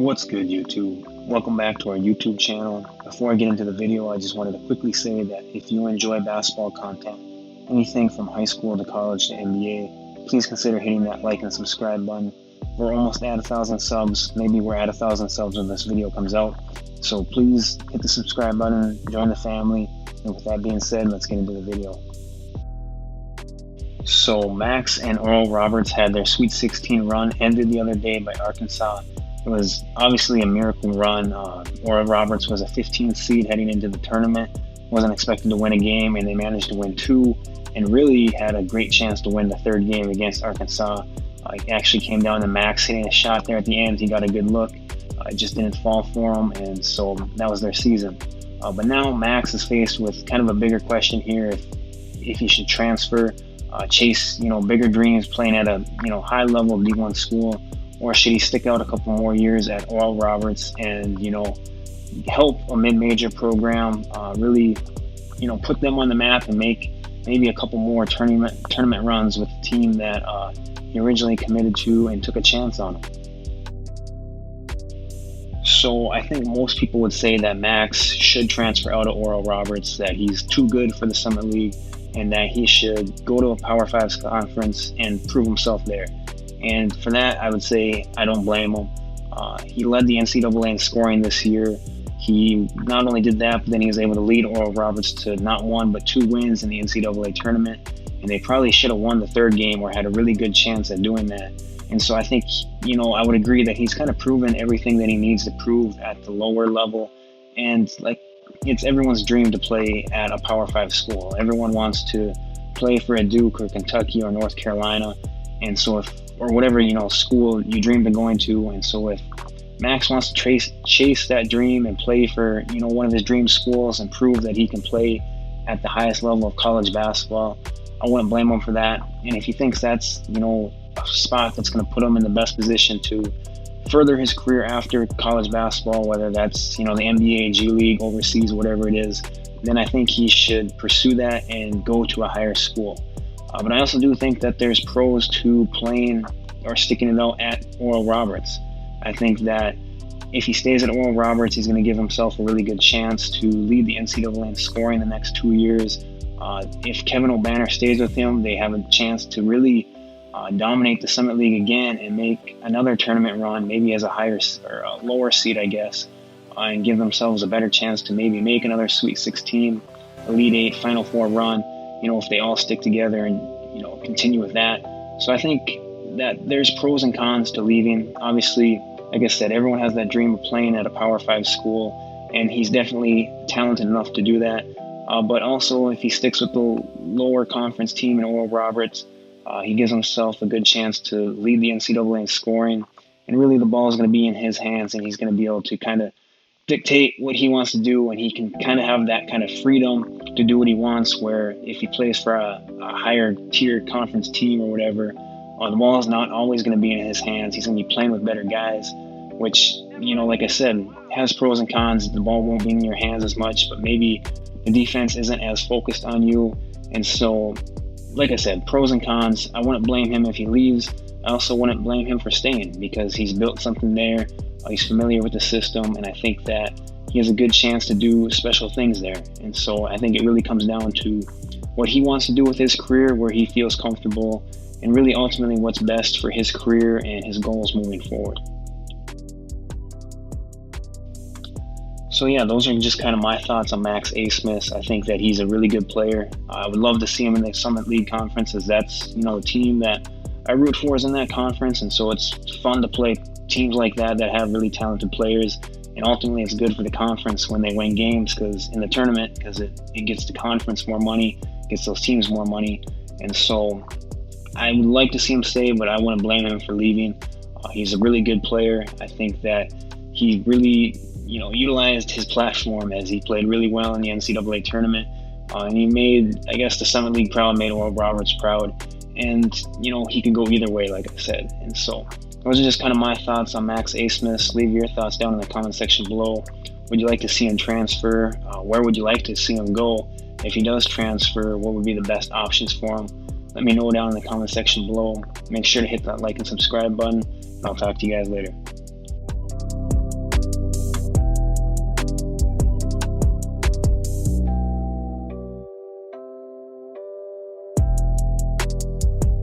What's good, YouTube? Welcome back to our YouTube channel. Before I get into the video, I just wanted to quickly say that if you enjoy basketball content, anything from high school to college to NBA, please consider hitting that like and subscribe button. We're almost at 1,000 subs. Maybe we're at 1,000 subs when this video comes out. So please hit the subscribe button, join the family. And with that being said, let's get into the video. So Max and Oral Roberts had their Sweet 16 run ended the other day by Arkansas. It was obviously a miracle run. Oral Roberts was a 15th seed heading into the tournament, wasn't expected to win a game, and they managed to win two, and really had a great chance to win the third game against Arkansas. It actually came down to Max hitting a shot there at the end. He got a good look. It just didn't fall for him, and so that was their season. But now Max is faced with kind of a bigger question here: if he should transfer, chase bigger dreams, playing at a high level of D1 school. Or should he stick out a couple more years at Oral Roberts and, help a mid-major program, really, put them on the map and make maybe a couple more tournament runs with the team that he originally committed to and took a chance on. So I think most people would say that Max should transfer out of Oral Roberts, that he's too good for the Summit League, and that he should go to a Power 5 conference and prove himself there. And for that, I would say I don't blame him. He led the NCAA in scoring this year. He not only did that, but then he was able to lead Oral Roberts to not one, but two wins in the NCAA tournament. And they probably should have won the third game or had a really good chance at doing that. And so I think, I would agree that he's kind of proven everything that he needs to prove at the lower level. And it's everyone's dream to play at a Power 5 school. Everyone wants to play for a Duke or Kentucky or North Carolina. And so or whatever, school you dreamed of going to. And so if Max wants to chase that dream and play for, one of his dream schools and prove that he can play at the highest level of college basketball, I wouldn't blame him for that. And if he thinks that's, a spot that's going to put him in the best position to further his career after college basketball, whether that's, the NBA, G League, overseas, whatever it is, then I think he should pursue that and go to a higher school. But I also do think that there's pros to playing or sticking it out at Oral Roberts. I think that if he stays at Oral Roberts, he's going to give himself a really good chance to lead the NCAA in scoring the next 2 years. If Kevin O'Banner stays with him, they have a chance to really dominate the Summit League again and make another tournament run, maybe as a higher or a lower seed, I guess, and give themselves a better chance to maybe make another Sweet 16, Elite 8, Final 4 run. If they all stick together and, continue with that. So I think that there's pros and cons to leaving. Obviously, like I said, everyone has that dream of playing at a Power 5 school, and he's definitely talented enough to do that. But also, if he sticks with the lower conference team in Oral Roberts, he gives himself a good chance to lead the NCAA in scoring. And really, the ball is going to be in his hands, and he's going to be able to kind of dictate what he wants to do, and he can kind of have that kind of freedom to do what he wants, where if he plays for a higher tier conference team or whatever, the ball is not always going to be in his hands. He's going to be playing with better guys, which, like I said, has pros and cons. The ball won't be in your hands as much, but maybe the defense isn't as focused on you. And so, like I said, pros and cons. I wouldn't blame him if he leaves. I also wouldn't blame him for staying because he's built something there. He's familiar with the system, and I think that he has a good chance to do special things there. And so I think it really comes down to what he wants to do with his career, where he feels comfortable, and really ultimately what's best for his career and his goals moving forward. So yeah, those are just kind of my thoughts on Max Abmas. I think that he's a really good player. I would love to see him in the Summit League Conference, as that's, the team that I root for is in that conference. And so it's fun to play teams like that have really talented players. And ultimately, it's good for the conference when they win games, because in the tournament, because it gets the conference more money, gets those teams more money. And so I would like to see him stay, but I wouldn't blame him for leaving. He's a really good player. I think that he really, utilized his platform, as he played really well in the NCAA tournament. And he made, I guess, the Summit League proud, made Oral Roberts proud. And, he could go either way, like I said. And so those are just kind of my thoughts on Max Abmas. Leave your thoughts down in the comment section below. Would you like to see him transfer? Where would you like to see him go? If he does transfer, what would be the best options for him? Let me know down in the comment section below. Make sure to hit that like and subscribe button, and I'll talk to you guys later.